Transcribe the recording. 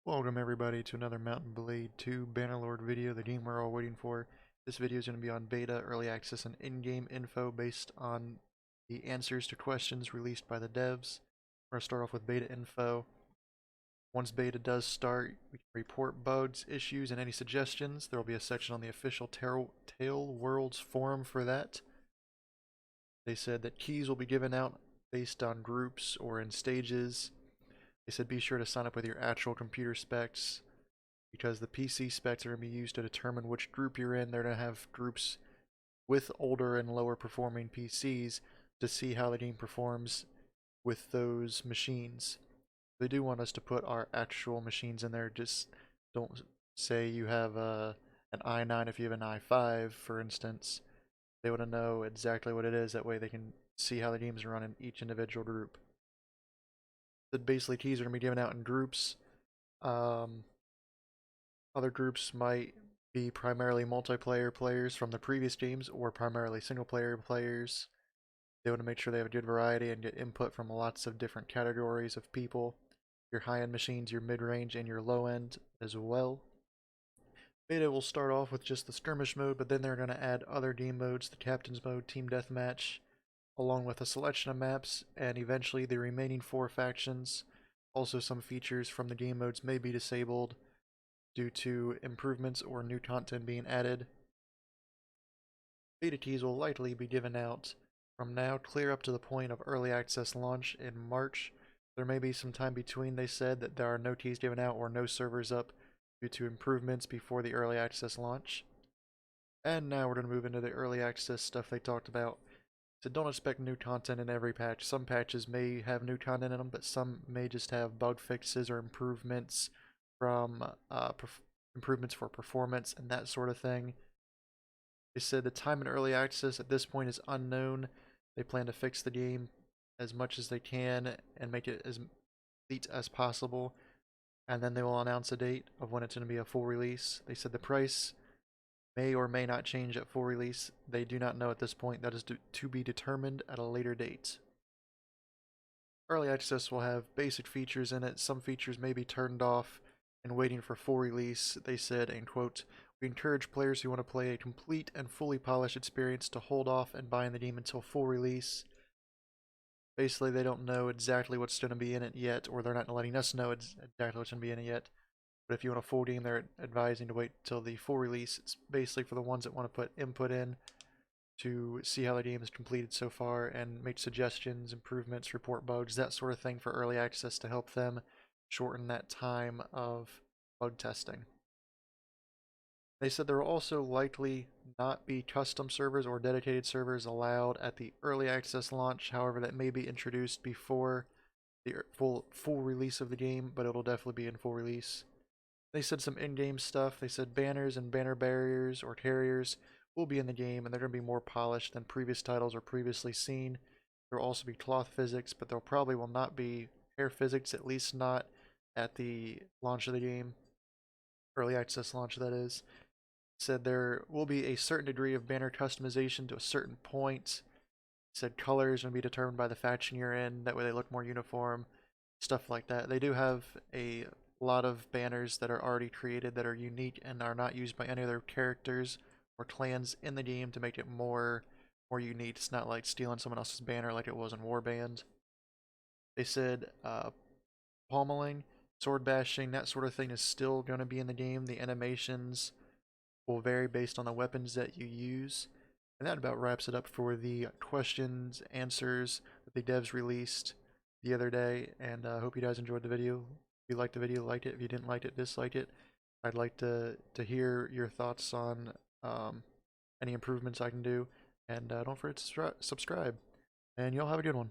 Welcome everybody to another Mountain Blade 2 Bannerlord video, the game we're all waiting for. This video is going to be on beta, early access, and in-game info based on the answers to questions released by the devs. We're going to start off with beta info. Once beta does start, we can report bugs, issues, and any suggestions. There will be a section on the official Taleworlds forum for that. They said that keys will be given out based on groups or in stages. They said be sure to sign up with your actual computer specs because the PC specs are going to be used to determine which group you're in. They're going to have groups with older and lower performing PCs to see how the game performs with those machines. They do want us to put our actual machines in there. Just don't say you have an i9 if you have an i5, for instance. They want to know exactly what it is. That way they can see how the games run in each individual group. That basically keys are going to be given out in groups. Other groups might be primarily multiplayer players from the previous games or primarily single player players. They want to make sure they have a good variety and get input from lots of different categories of people. Your high-end machines, your mid-range, and your low-end as well. Beta will start off with just the skirmish mode, but then they're going to add other game modes, the captain's mode, team deathmatch, along with a selection of maps, and eventually the remaining 4 factions. Also, some features from the game modes may be disabled due to improvements or new content being added. Beta keys will likely be given out from now clear up to the point of early access launch in March. There may be some time between. They said that there are no keys given out or no servers up due to improvements before the early access launch. And now we're going to move into the early access stuff they talked about. So don't expect new content in every patch. Some patches may have new content in them, but some may just have bug fixes or improvements from improvements for performance and that sort of thing. They said the time in early access at this point is unknown. They plan to fix the game as much as they can and make it as complete as possible, and then they will announce a date of when it's going to be a full release. They said the price may or may not change at full release. They do not know at this point. That is to be determined at a later date. Early access will have basic features in it. Some features may be turned off and waiting for full release. They said, and quote, "We encourage players who want to play a complete and fully polished experience to hold off and buy in the game until full release." Basically, they don't know exactly what's going to be in it yet, or they're not letting us know exactly what's going to be in it yet. But if you want a full game, they're advising to wait till the full release. It's basically for the ones that want to put input in to see how the game is completed so far and make suggestions, improvements, report bugs, that sort of thing for early access to help them shorten that time of bug testing. They said there will also likely not be custom servers or dedicated servers allowed at the early access launch. However, that may be introduced before the full release of the game, but it'll definitely be in full release. They said some in-game stuff. They said banners and banner barriers or carriers will be in the game, and they're going to be more polished than previous titles or previously seen. There will also be cloth physics, but there probably will not be air physics, at least not at the launch of the game. Early access launch, that is. Said there will be a certain degree of banner customization to a certain point. Said colors are going to be determined by the faction you're in. That way they look more uniform. Stuff like that. They do have a lot of banners that are already created that are unique and are not used by any other characters or clans in the game to make it more unique. It's not like stealing someone else's banner like it was in Warband. They said pommeling, sword bashing, that sort of thing is still going to be in the game. The animations will vary based on the weapons that you use. And that about wraps it up for the questions, answers that the devs released the other day. And I hope you guys enjoyed the video. If you liked the video, like it. If you didn't like it, dislike it. I'd like to hear your thoughts on any improvements I can do. And don't forget to subscribe. And y'all have a good one.